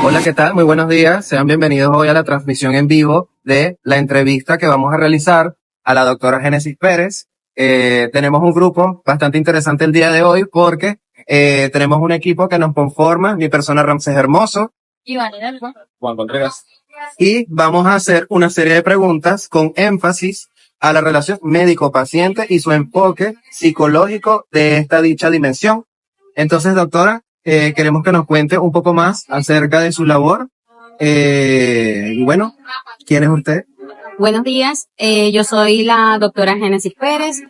Hola, ¿qué tal? Muy buenos días. Sean bienvenidos hoy a la transmisión en vivo de la entrevista que vamos a realizar a la doctora Génesis Pérez. Tenemos un grupo bastante interesante el día de hoy porque tenemos un equipo que nos conforma, mi persona Ramsés Hermoso, Iván Hidalgo. Juan Contreras, y vamos a hacer una serie de preguntas con énfasis a la relación médico-paciente y su enfoque psicológico de esta dicha dimensión. Entonces, doctora, queremos que nos cuente un poco más acerca de su labor. Y bueno, ¿quién es usted? Buenos días, yo soy la doctora Génesis Pérez.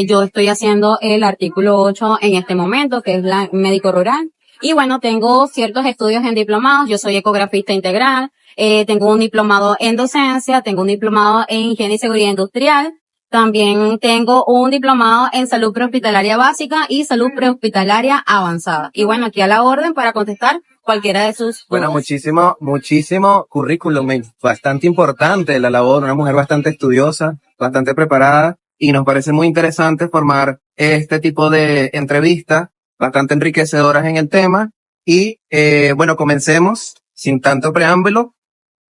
Yo estoy haciendo el artículo 8 en este momento, que es la médico rural. Y bueno, tengo ciertos estudios en diplomados. Yo soy ecografista integral. Tengo un diplomado en docencia, tengo un diplomado en higiene y seguridad industrial. También tengo un diplomado en salud prehospitalaria básica y salud prehospitalaria avanzada. Y bueno, aquí a la orden para contestar cualquiera de sus Bueno, dudas. muchísimo currículum, bastante importante la labor, una mujer bastante estudiosa, bastante preparada, y nos parece muy interesante formar este tipo de entrevistas, bastante enriquecedoras en el tema. Y bueno, comencemos sin tanto preámbulo.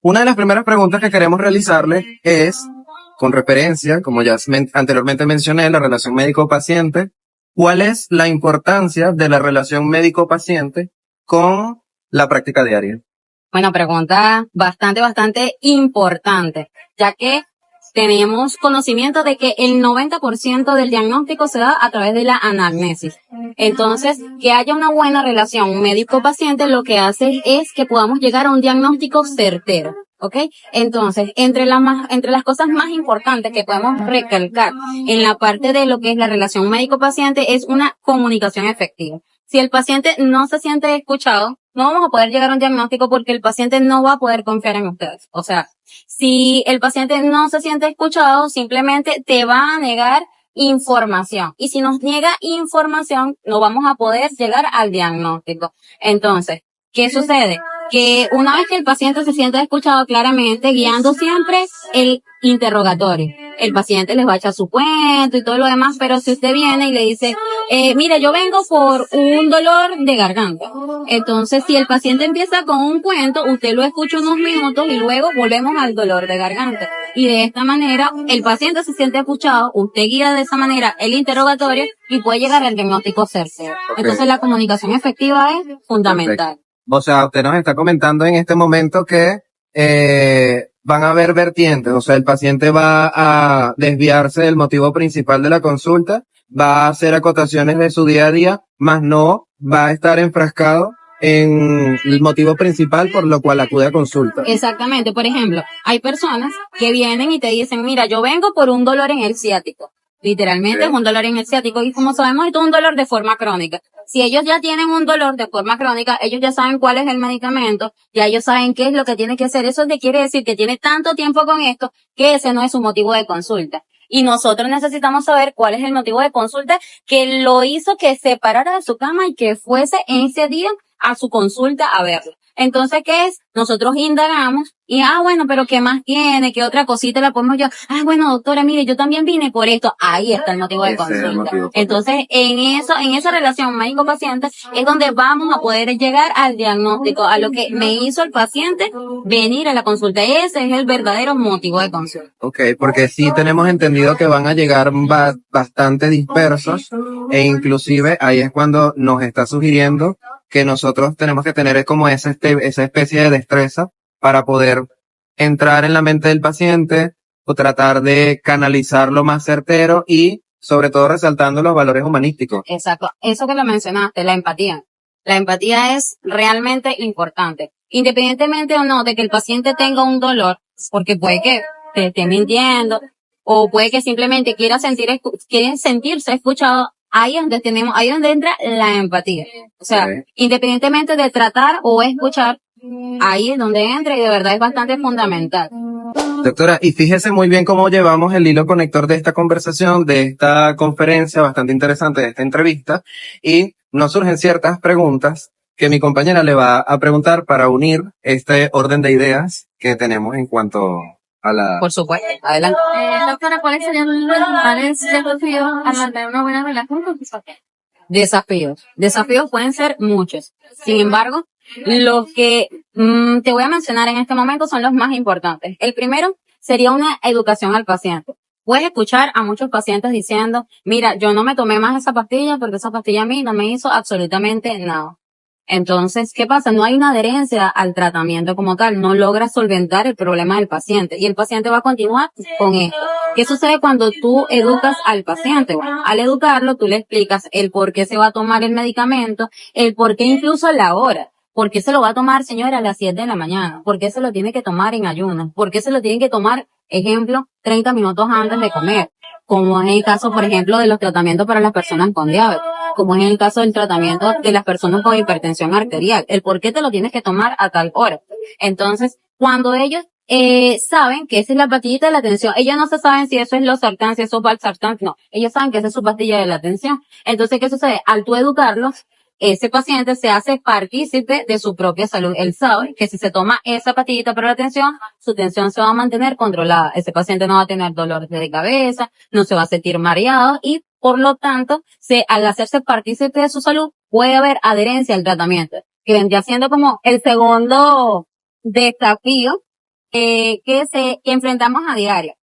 Una de las primeras preguntas que queremos realizarle es, con referencia, como ya anteriormente mencioné, la relación médico-paciente, ¿cuál es la importancia de la relación médico-paciente con la práctica diaria? Bueno, pregunta bastante importante, ya que tenemos conocimiento de que el 90% del diagnóstico se da a través de la anamnesis. Entonces, que haya una buena relación médico-paciente lo que hace es que podamos llegar a un diagnóstico certero. ¿Ok? Entonces, entre las cosas más importantes que podemos recalcar en la parte de lo que es la relación médico-paciente es una comunicación efectiva. Si el paciente no se siente escuchado, no vamos a poder llegar a un diagnóstico porque el paciente no va a poder confiar en ustedes. O sea, si el paciente no se siente escuchado, simplemente te va a negar información. Y si nos niega información, no vamos a poder llegar al diagnóstico. Entonces, ¿qué sucede? Que una vez que el paciente se siente escuchado claramente, guiando siempre el interrogatorio. El paciente les va a echar su cuento y todo lo demás, pero si usted viene y le dice, mire, yo vengo por un dolor de garganta. Entonces, si el paciente empieza con un cuento, usted lo escucha unos minutos y luego volvemos al dolor de garganta. Y de esta manera, el paciente se siente escuchado, usted guía de esa manera el interrogatorio y puede llegar al diagnóstico certero. Okay. Entonces, la comunicación efectiva es fundamental. Perfecto. O sea, usted nos está comentando en este momento que van a haber vertientes, o sea, el paciente va a desviarse del motivo principal de la consulta, va a hacer acotaciones de su día a día, más no va a estar enfrascado en el motivo principal por lo cual acude a consulta. Exactamente. Por ejemplo, hay personas que vienen y te dicen, mira, yo vengo por un dolor en el ciático. Literalmente es un dolor en el ciático y como sabemos esto es un dolor de forma crónica. Si ellos ya tienen un dolor de forma crónica, ellos ya saben cuál es el medicamento, ya ellos saben qué es lo que tienen que hacer. Eso quiere decir que tiene tanto tiempo con esto que ese no es su motivo de consulta. Y nosotros necesitamos saber cuál es el motivo de consulta que lo hizo que se parara de su cama y que fuese en ese día a su consulta a verlo. Entonces, ¿qué es? Nosotros indagamos y, bueno, pero ¿qué más tiene? ¿Qué otra cosita la podemos yo? Bueno, doctora, mire, yo también vine por esto. Ahí está el motivo de consulta. Entonces, en esa relación médico-paciente es donde vamos a poder llegar al diagnóstico, a lo que me hizo el paciente venir a la consulta. Ese es el verdadero motivo de consulta. Ok, porque sí tenemos entendido que van a llegar bastante dispersos e inclusive ahí es cuando nos está sugiriendo que nosotros tenemos que tener como esa especie de destreza para poder entrar en la mente del paciente o tratar de canalizarlo más certero y sobre todo resaltando los valores humanísticos. Exacto. Eso que lo mencionaste, la empatía. La empatía es realmente importante. Independientemente o no de que el paciente tenga un dolor, porque puede que te esté mintiendo o puede que simplemente quiera sentirse escuchado. Ahí es donde entra la empatía. O sea, independientemente de tratar o escuchar, ahí es donde entra y de verdad es bastante fundamental. Doctora, y fíjese muy bien cómo llevamos el hilo conector de esta conversación, de esta conferencia bastante interesante, de esta entrevista, y nos surgen ciertas preguntas que mi compañera le va a preguntar para unir este orden de ideas que tenemos en cuanto a la... Por supuesto, adelante. Doctora, ¿cuáles serían los principales desafíos al mantener una buena relación con tus pacientes? Desafíos pueden ser muchos. Sin embargo, los que Te voy a mencionar en este momento, son los más importantes. El primero sería una educación al paciente. Puedes escuchar a muchos pacientes diciendo, mira, yo no me tomé más esa pastilla porque esa pastilla a mí no me hizo absolutamente nada. Entonces, ¿qué pasa? No hay una adherencia al tratamiento como tal, no logra solventar el problema del paciente y el paciente va a continuar con esto. ¿Qué sucede cuando tú educas al paciente? Bueno, al educarlo, tú le explicas el por qué se va a tomar el medicamento, el por qué incluso la hora. ¿Por qué se lo va a tomar, señora, a las 7 de la mañana? ¿Por qué se lo tiene que tomar en ayunas? ¿Por qué se lo tiene que tomar, ejemplo, 30 minutos antes de comer? Como es el caso, por ejemplo, de los tratamientos para las personas con diabetes, como es el caso del tratamiento de las personas con hipertensión arterial. El por qué te lo tienes que tomar a tal hora. Entonces, cuando ellos saben que esa es la pastillita de la tensión, ellos no se saben si eso es losartán, si eso es valsartán, no. Ellos saben que esa es su pastilla de la tensión. Entonces, ¿qué sucede? Al tú educarlos, ese paciente se hace partícipe de su propia salud. Él sabe que si se toma esa pastillita para la tensión, su tensión se va a mantener controlada. Ese paciente no va a tener dolor de cabeza, no se va a sentir mareado y, por lo tanto, al hacerse partícipe de su salud, puede haber adherencia al tratamiento, que vendría siendo como el segundo desafío que enfrentamos a diario.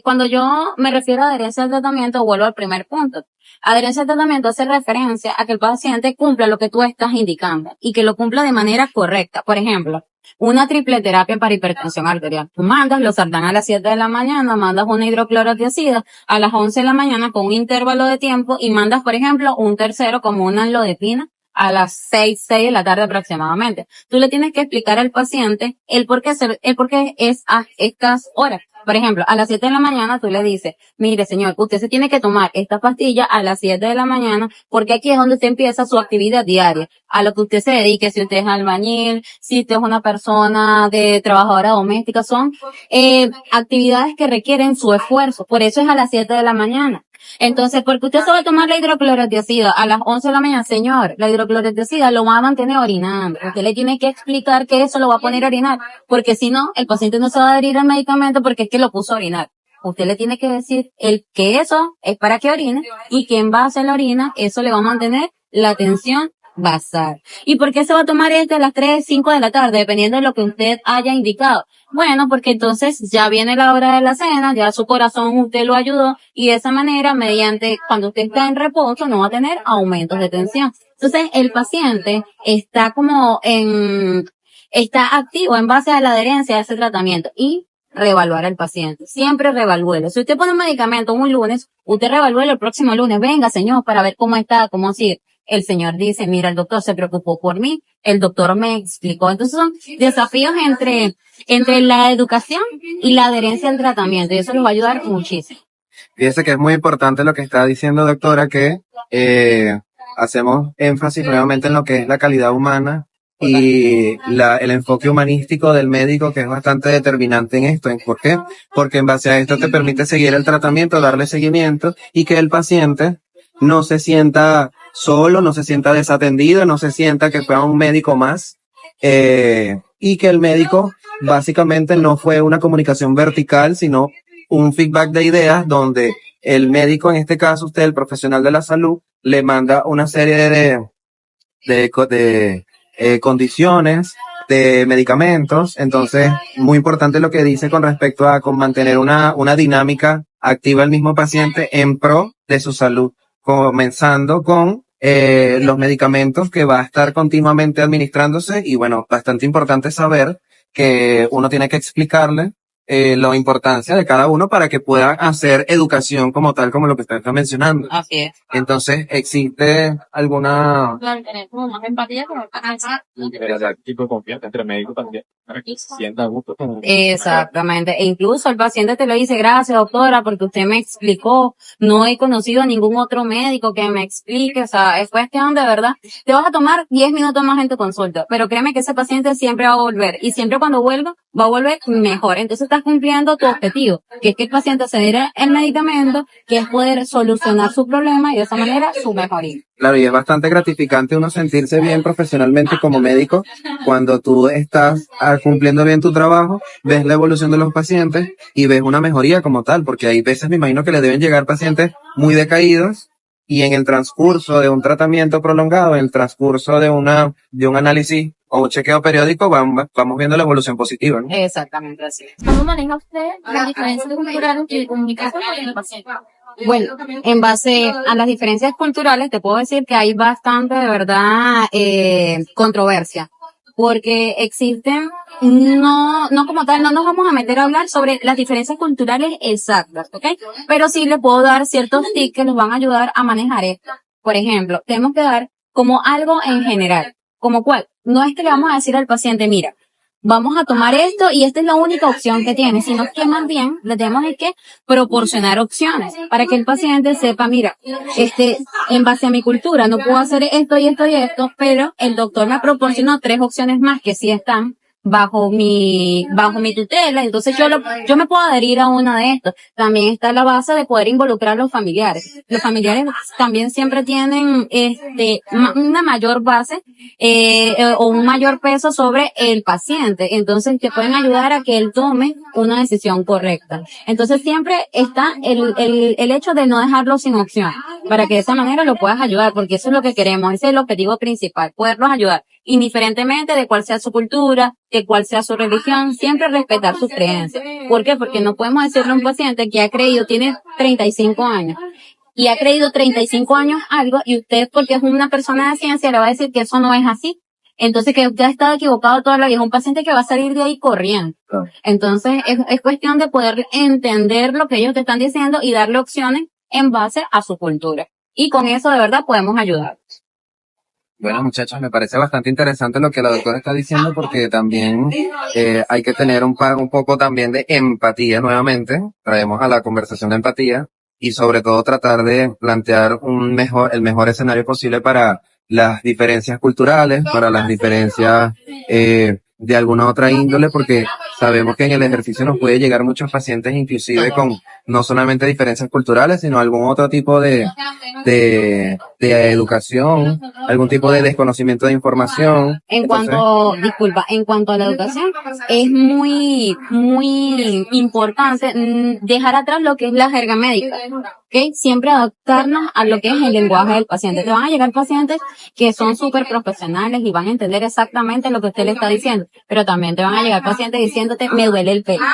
Cuando yo me refiero a adherencia al tratamiento, vuelvo al primer punto. Adherencia al tratamiento hace referencia a que el paciente cumpla lo que tú estás indicando y que lo cumpla de manera correcta. Por ejemplo, una triple terapia para hipertensión arterial. Tú mandas losartán a las 7 de la mañana, mandas una hidroclorotiazida a las 11 de la mañana con un intervalo de tiempo y mandas, por ejemplo, un tercero como una amlodipina a las 6 de la tarde aproximadamente. Tú le tienes que explicar al paciente el por qué es a estas horas. Por ejemplo, a las 7 de la mañana tú le dices, mire señor, usted se tiene que tomar esta pastilla a las 7 de la mañana porque aquí es donde usted empieza su actividad diaria, a lo que usted se dedique, si usted es albañil, si usted es una persona de trabajadora doméstica, son actividades que requieren su esfuerzo, por eso es a las 7 de la mañana. Entonces, porque usted se va a tomar la hidroclorotiazida a las 11 de la mañana, señor, la hidroclorotiazida lo va a mantener orinando. Usted le tiene que explicar que eso lo va a poner a orinar, porque si no, el paciente no se va a adherir al medicamento porque es que lo puso a orinar. Usted le tiene que decir que eso es para que orine y que en base a la orina, eso le va a mantener la tensión basal. ¿Y por qué se va a tomar a las 3, 5 de la tarde, dependiendo de lo que usted haya indicado? Bueno, porque entonces ya viene la hora de la cena, ya su corazón usted lo ayudó y de esa manera, cuando usted está en reposo, no va a tener aumentos de tensión. Entonces, el paciente está está activo en base a la adherencia a ese tratamiento y reevaluar al paciente. Siempre reevalúelo. Si usted pone un medicamento un lunes, usted reevalúelo el próximo lunes. Venga, señor, para ver cómo está, cómo sigue. El señor dice, mira, el doctor se preocupó por mí, el doctor me explicó. Entonces son desafíos entre la educación y la adherencia al tratamiento y eso nos va a ayudar muchísimo. Fíjese que es muy importante lo que está diciendo, doctora, que hacemos énfasis nuevamente en lo que es la calidad humana y el enfoque humanístico del médico, que es bastante determinante en esto. ¿Por qué? Porque en base a esto te permite seguir el tratamiento, darle seguimiento y que el paciente no se sienta solo, no se sienta desatendido, no se sienta que fue a un médico más, y que el médico básicamente no fue una comunicación vertical, sino un feedback de ideas donde el médico, en este caso usted, el profesional de la salud, le manda una serie de condiciones, de medicamentos. Entonces, muy importante lo que dice con respecto a con mantener una dinámica activa el mismo paciente en pro de su salud, comenzando con los medicamentos que va a estar continuamente administrándose. Y bueno, bastante importante saber que uno tiene que explicarle la importancia de cada uno para que pueda hacer educación como tal, como lo que usted está mencionando. Así es. Entonces, ¿existe alguna... Tener como más empatía con el paciente. Tipo de confianza entre médicos también, para que se sienta a gusto con... Exactamente. E incluso el paciente te lo dice, gracias doctora, porque usted me explicó, no he conocido a ningún otro médico que me explique, o sea, es cuestión de verdad. Te vas a tomar 10 minutos más en tu consulta, pero créeme que ese paciente siempre va a volver, y siempre cuando vuelva, va a volver mejor. Entonces estás cumpliendo tu objetivo, que es que el paciente se adhiera el medicamento, que es poder solucionar su problema y de esa manera su mejoría. Claro, y es bastante gratificante uno sentirse bien profesionalmente como médico cuando tú estás cumpliendo bien tu trabajo, ves la evolución de los pacientes y ves una mejoría como tal, porque hay veces me imagino que le deben llegar pacientes muy decaídos y en el transcurso de un tratamiento prolongado, en el transcurso de un análisis o un chequeo periódico vamos viendo la evolución positiva, ¿no? Exactamente así. ¿Cómo maneja usted las diferencias culturales y de comunicación con el paciente? Bueno, en base a las diferencias culturales, te puedo decir que hay bastante, de verdad, controversia. Porque existen, no como tal, no nos vamos a meter a hablar sobre las diferencias culturales exactas, ¿ok? Pero sí le puedo dar ciertos tips que nos van a ayudar a manejar esto. Por ejemplo, tenemos que dar como algo en general. ¿Como cuál? No es que le vamos a decir al paciente, mira, vamos a tomar esto y esta es la única opción que tiene, sino que más bien le tenemos que proporcionar opciones para que el paciente sepa, mira, en base a mi cultura no puedo hacer esto y esto y esto, pero el doctor me proporcionó 3 opciones más que sí están bajo mi tutela, entonces yo me puedo adherir a una de estas. También está la base de poder involucrar a los familiares. Los familiares también siempre tienen una mayor base o un mayor peso sobre el paciente, entonces te pueden ayudar a que él tome una decisión correcta. Entonces siempre está el hecho de no dejarlo sin opción, para que de esa manera lo puedas ayudar, porque eso es lo que queremos, ese es el objetivo principal, poderlos ayudar, indiferentemente de cuál sea su cultura, de cuál sea su religión, siempre respetar sus creencias. ¿Por qué? Porque no podemos decirle a un paciente que ha creído, tiene 35 años, y ha creído 35 años algo, y usted, porque es una persona de ciencia, le va a decir que eso no es así. Entonces, que usted ha estado equivocado toda la vida, es un paciente que va a salir de ahí corriendo. Entonces, es cuestión de poder entender lo que ellos te están diciendo y darle opciones en base a su cultura. Y con eso, de verdad, podemos ayudar. Bueno, muchachos, me parece bastante interesante lo que la doctora está diciendo porque también hay que tener un poco también de empatía nuevamente. Traemos a la conversación de empatía y sobre todo tratar de plantear el mejor escenario posible para las diferencias culturales, para las diferencias de alguna otra índole, porque sabemos que en el ejercicio nos puede llegar muchos pacientes inclusive con no solamente diferencias culturales, sino algún otro tipo de educación, algún tipo de desconocimiento de información. En cuanto a la educación, es muy importante dejar atrás lo que es la jerga médica, ¿ok? Siempre adaptarnos a lo que es el lenguaje del paciente. Te van a llegar pacientes que son súper profesionales y van a entender exactamente lo que usted le está diciendo, pero también te van a llegar pacientes diciéndote, me duele el pelo.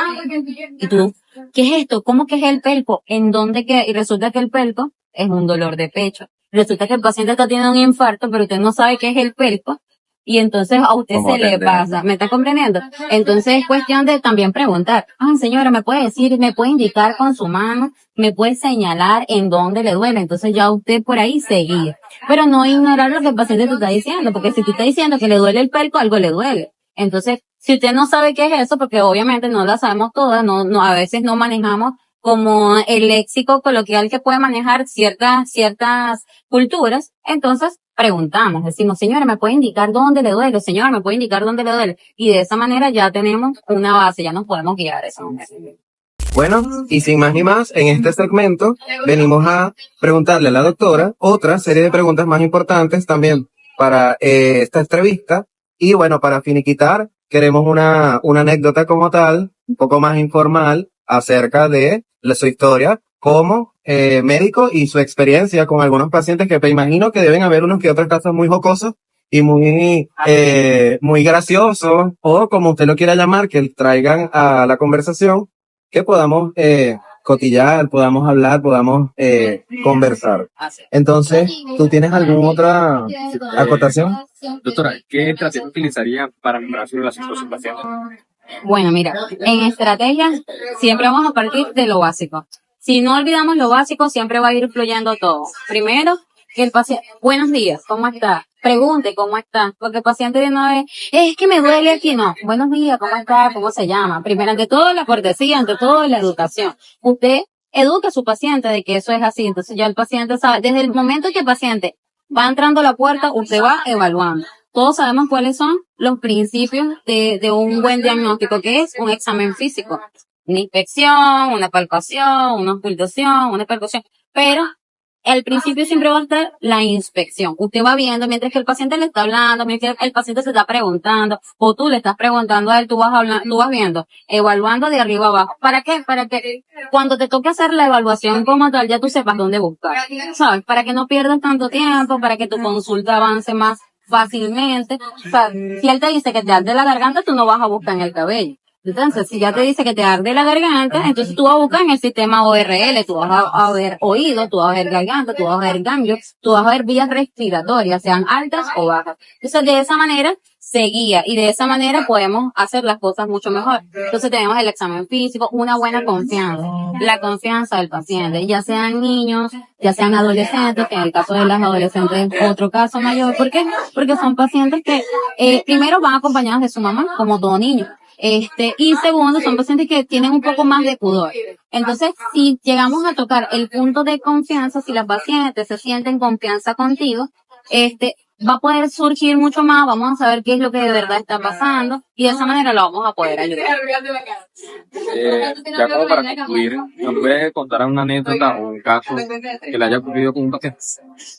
Y tú, ¿qué es esto? ¿Cómo que es el pelco? ¿En dónde queda? Y resulta que el pelco es un dolor de pecho. Resulta que el paciente está teniendo un infarto, pero usted no sabe qué es el pelco, y entonces a usted se le pasa. ¿Me está comprendiendo? Entonces es cuestión de también preguntar, señora, ¿me puede decir, me puede indicar con su mano, me puede señalar en dónde le duele? Entonces ya usted por ahí se guía. Pero no ignorar lo que el paciente te está diciendo, porque si tú estás diciendo que le duele el pelco, algo le duele. Entonces, si usted no sabe qué es eso, porque obviamente no la sabemos todas, a veces no manejamos como el léxico coloquial que puede manejar ciertas culturas, entonces preguntamos, decimos, señora, ¿me puede indicar dónde le duele? Señora, ¿me puede indicar dónde le duele? Y de esa manera ya tenemos una base, ya nos podemos guiar esa manera. Bueno, y sin más ni más, en este segmento venimos a preguntarle a la doctora otra serie de preguntas más importantes también para esta entrevista. Y bueno, para finiquitar, queremos una anécdota como tal, un poco más informal, acerca de su historia como médico y su experiencia con algunos pacientes, que me imagino que deben haber unos que otros casos muy jocosos y muy graciosos, o como usted lo quiera llamar, que traigan a la conversación, que podamos cotillar, podamos hablar, podamos conversar. Entonces, ¿tú tienes alguna otra acotación? Doctora, ¿qué estrategia utilizaría para mejorar su relación con sus pacientes? Bueno, mira, en estrategias siempre vamos a partir de lo básico. Si no olvidamos lo básico, siempre va a ir fluyendo todo. Primero, que el paciente, buenos días, ¿cómo está? Pregunte cómo está, porque el paciente de una vez, es que me duele aquí, no. Buenos días, ¿cómo está? ¿Cómo se llama? Primero, ante todo, la cortesía, ante todo, la educación. Usted educa a su paciente de que eso es así, entonces ya el paciente sabe, desde el momento que el paciente va entrando a la puerta, usted va evaluando. Todos sabemos cuáles son los principios de un buen diagnóstico, que es un examen físico. Una inspección, una palpación, una ocultación, una percusión. Pero el principio siempre va a estar la inspección. Usted va viendo mientras que el paciente le está hablando, mientras que el paciente se está preguntando, o tú le estás preguntando a él, tú vas viendo, evaluando de arriba abajo. ¿Para qué? Para que cuando te toque hacer la evaluación como tal, ya tú sepas dónde buscar. ¿Sabes? Para que no pierdas tanto tiempo, para que tu consulta avance más fácilmente. O sea, si él te dice que te arde la garganta, tú no vas a buscar en el cabello. Entonces, si ya te dice que te arde la garganta, entonces tú vas a buscar en el sistema ORL, tú vas a ver oído, tú vas a ver garganta, tú vas a ver ganglios, tú vas a ver vías respiratorias, sean altas o bajas. Entonces, de esa manera se guía y de esa manera podemos hacer las cosas mucho mejor. Entonces, tenemos el examen físico, una buena confianza, la confianza del paciente, ya sean niños, ya sean adolescentes, que en el caso de las adolescentes es otro caso mayor. ¿Por qué? Porque son pacientes que primero van acompañados de su mamá, como todo niño. Y segundo, son pacientes que tienen un poco más de pudor. Entonces, si llegamos a tocar el punto de confianza, si las pacientes se sienten confianza contigo, va a poder surgir mucho más, vamos a saber qué es lo que de verdad está pasando y de esa manera lo vamos a poder ayudar. Ya como para concluir, ¿nos puedes contar una anécdota o un caso que le haya ocurrido con un paciente?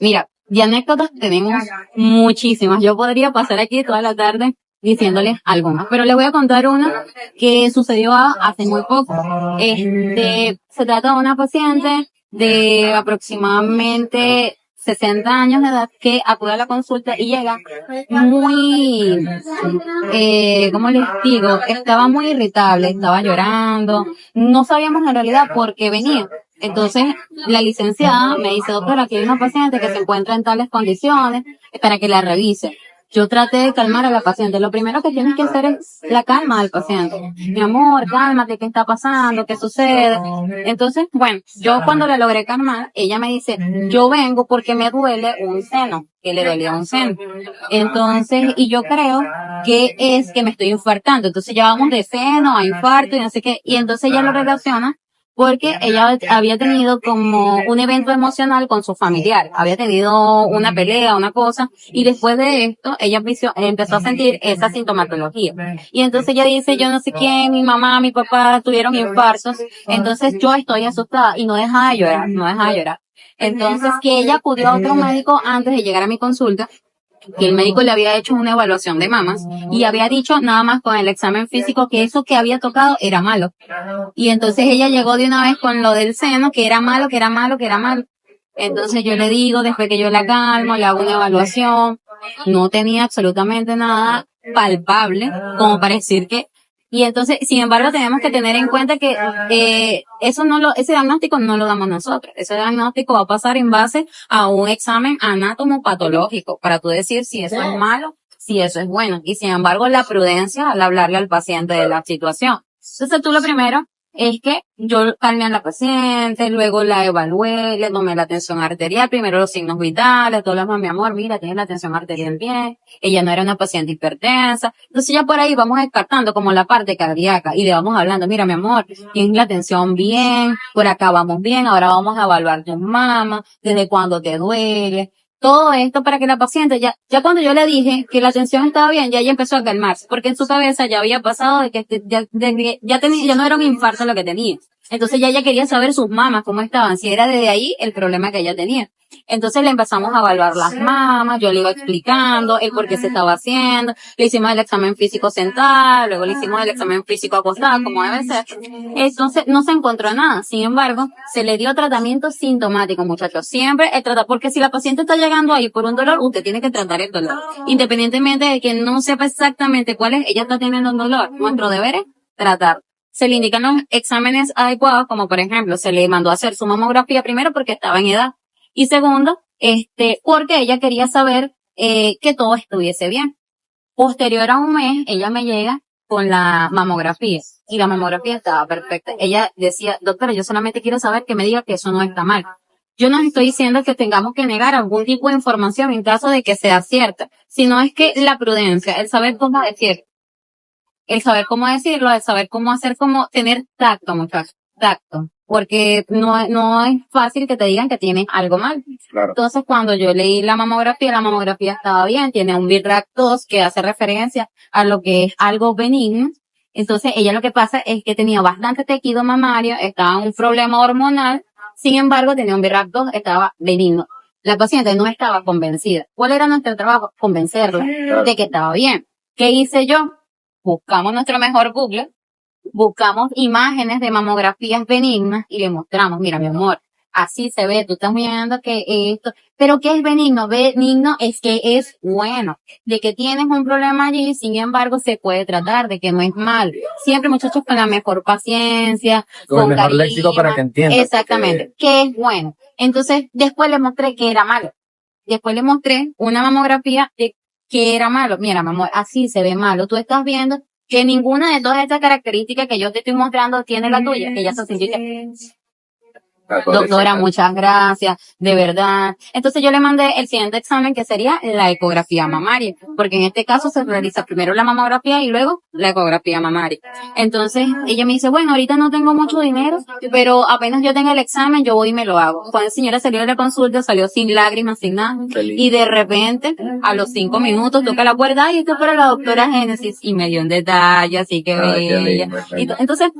Mira, de anécdotas tenemos muchísimas. Yo podría pasar aquí toda la tarde diciéndoles algunas, pero les voy a contar una que sucedió hace muy poco. Se trata de una paciente de aproximadamente 60 años de edad que acude a la consulta y llega muy, ¿cómo les digo? Estaba muy irritable, estaba llorando, no sabíamos en realidad por qué venía. Entonces, la licenciada me dice, doctora, aquí hay una paciente que se encuentra en tales condiciones para que la revise. Yo traté de calmar a la paciente. Lo primero que tienes que hacer es la calma del paciente. Mi amor, cálmate, ¿qué está pasando? ¿Qué sucede? Entonces, bueno, yo cuando la logré calmar, ella me dice, yo vengo porque me duele un seno, que le dolía un seno. Entonces, y yo creo que es que me estoy infartando. Entonces ya vamos de seno a infarto y no sé qué. Y entonces ella lo relaciona porque ella había tenido como un evento emocional con su familiar, había tenido una pelea, una cosa, y después de esto ella empezó a sentir esa sintomatología. Y entonces ella dice, yo no sé quién, mi mamá, mi papá tuvieron infartos, entonces yo estoy asustada y no deja de llorar, no deja de llorar. Entonces que ella acudió a otro médico antes de llegar a mi consulta, que el médico le había hecho una evaluación de mamas y había dicho nada más con el examen físico que eso que había tocado era malo. Y entonces ella llegó de una vez con lo del seno, que era malo, que era malo, que era malo. Entonces yo le digo, después que yo la calmo, le hago una evaluación, no tenía absolutamente nada palpable como para decir que. Y entonces, sin embargo, tenemos que tener en cuenta que ese diagnóstico no lo damos nosotros. Ese diagnóstico va a pasar en base a un examen anátomo-patológico para tú decir si eso es malo, si eso es bueno. Y sin embargo, la prudencia al hablarle al paciente de la situación. Entonces, tú lo primero es que yo calmé a la paciente, luego la evalué, le tomé la tensión arterial, primero los signos vitales, todo lo demás, mi amor, mira, tienes la tensión arterial bien, ella no era una paciente hipertensa, entonces ya por ahí vamos descartando como la parte cardíaca y le vamos hablando, mira, mi amor, tienes la tensión bien, por acá vamos bien, ahora vamos a evaluar tus mamas, desde cuándo te duele. Todo esto para que la paciente ya cuando yo le dije que la tensión estaba bien, ya ella empezó a calmarse, porque en su cabeza ya había pasado de que ya no era un infarto lo que tenía. Entonces ya ella quería saber sus mamas cómo estaban, si era desde ahí el problema que ella tenía. Entonces le empezamos a evaluar las mamas, yo le iba explicando el por qué se estaba haciendo, le hicimos el examen físico sentado, luego le hicimos el examen físico acostado, como debe ser. Entonces no se encontró nada, sin embargo, se le dio tratamiento sintomático, muchachos. Siempre porque si la paciente está llegando ahí por un dolor, usted tiene que tratar el dolor. Independientemente de que no sepa exactamente cuál es, ella está teniendo un dolor. Nuestro deber es tratar. Se le indican los exámenes adecuados, como por ejemplo, se le mandó a hacer su mamografía primero porque estaba en edad. Y segundo, porque ella quería saber que todo estuviese bien. Posterior a un mes, ella me llega con la mamografía y la mamografía estaba perfecta. Ella decía, doctora, yo solamente quiero saber que me diga que eso no está mal. Yo no estoy diciendo que tengamos que negar algún tipo de información en caso de que sea cierta, sino es que la prudencia, el saber cómo decirlo, el saber cómo hacer, cómo tener tacto, muchachos, tacto. Porque no es fácil que te digan que tienes algo mal. Claro. Entonces, cuando yo leí la mamografía estaba bien, tiene un BIRAC2 que hace referencia a lo que es algo benigno. Entonces, ella lo que pasa es que tenía bastante tejido mamario, estaba en un problema hormonal, sin embargo, tenía un BIRAC2, estaba benigno. La paciente no estaba convencida. ¿Cuál era nuestro trabajo? Convencerla de que estaba bien. ¿Qué hice yo? Buscamos nuestro mejor Google, buscamos imágenes de mamografías benignas y le mostramos, mira mi amor, así se ve, tú estás viendo que esto, pero ¿qué es benigno? Benigno es que es bueno, de que tienes un problema allí, sin embargo se puede tratar, de que no es mal. Siempre muchachos con la mejor paciencia, Con el mejor cariño, léxico para que entiendan. exactamente, que es bueno. Entonces, después le mostré que era malo. Después le mostré una mamografía de que era malo. Mira, mamá, así se ve malo. Tú estás viendo que ninguna de todas estas características que yo te estoy mostrando tiene la tuya. Ella se sintió doctora, muchas gracias, de verdad. Entonces yo le mandé el siguiente examen que sería la ecografía mamaria, porque en este caso se realiza primero la mamografía y luego la ecografía mamaria. Entonces ella me dice, bueno, ahorita no tengo mucho dinero, pero apenas yo tenga el examen, yo voy y me lo hago. Cuando la señora salió de la consulta, salió sin lágrimas, sin nada, y de repente, a los 5 minutos, toca la puerta, y esto es para la doctora Génesis, y me dio un detalle, así que bella. Entonces,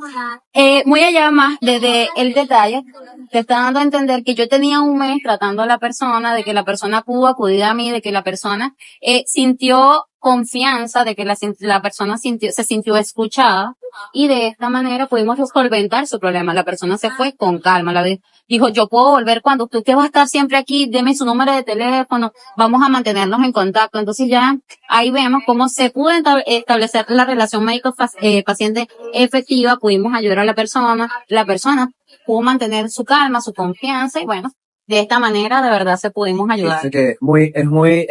muy allá más, desde el detalle, te está dando a entender que yo tenía un mes tratando a la persona, de que la persona pudo acudir a mí, de que la persona sintió confianza, de que la persona se sintió escuchada, y de esta manera pudimos solventar su problema. La persona se fue con calma, dijo, yo puedo volver cuando usted va a estar siempre aquí, deme su número de teléfono, vamos a mantenernos en contacto. Entonces ya ahí vemos cómo se pudo establecer la relación médico-paciente efectiva, pudimos ayudar a la persona pudo mantener su calma, su confianza, y bueno, de esta manera de verdad se pudimos ayudar. Así que es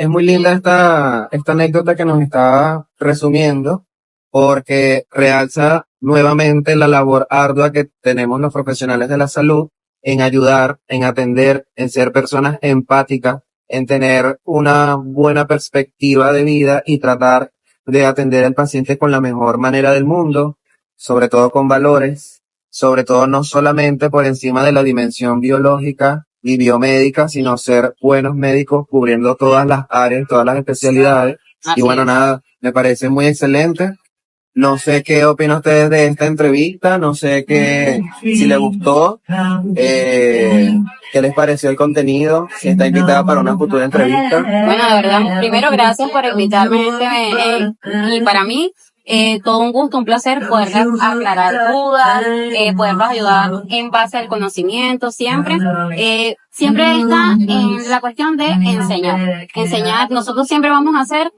muy linda esta anécdota que nos está resumiendo, porque realza nuevamente la labor ardua que tenemos los profesionales de la salud en ayudar, en atender, en ser personas empáticas, en tener una buena perspectiva de vida y tratar de atender al paciente con la mejor manera del mundo, sobre todo con valores, sobre todo no solamente por encima de la dimensión biológica y biomédica, sino ser buenos médicos cubriendo todas las áreas, todas las especialidades. Así Y bueno, es. nada, me parece muy excelente. No sé qué opinan ustedes de esta entrevista, no sé si les gustó, qué les pareció el contenido, si está invitada para una futura entrevista. Bueno, de verdad, primero gracias por invitarme y para mí todo un gusto, un placer poder aclarar dudas, poderlos ayudar en base al conocimiento siempre. Siempre está en la cuestión de enseñar. Enseñar, nosotros siempre vamos a ser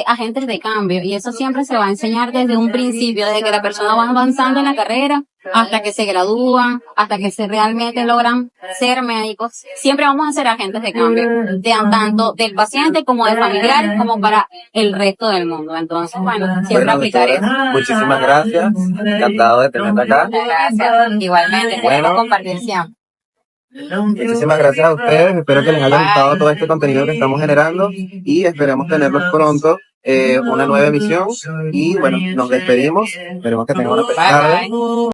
agentes de cambio, y eso siempre se va a enseñar desde un principio, desde que la persona va avanzando en la carrera hasta que se gradúan, hasta que se realmente logran ser médicos. Siempre vamos a ser agentes de cambio, tanto del paciente como del familiar, como para el resto del mundo. Entonces, bueno, siempre aplicar eso. Muchísimas gracias, encantado de tenerte acá. Gracias, igualmente, Bueno. queremos compartir siempre. Muchísimas gracias a ustedes, espero que les haya gustado todo este contenido que estamos generando y esperemos tenerlos pronto, una nueva emisión, y bueno, nos despedimos, esperemos que tengan una feliz tarde. Bye, bye.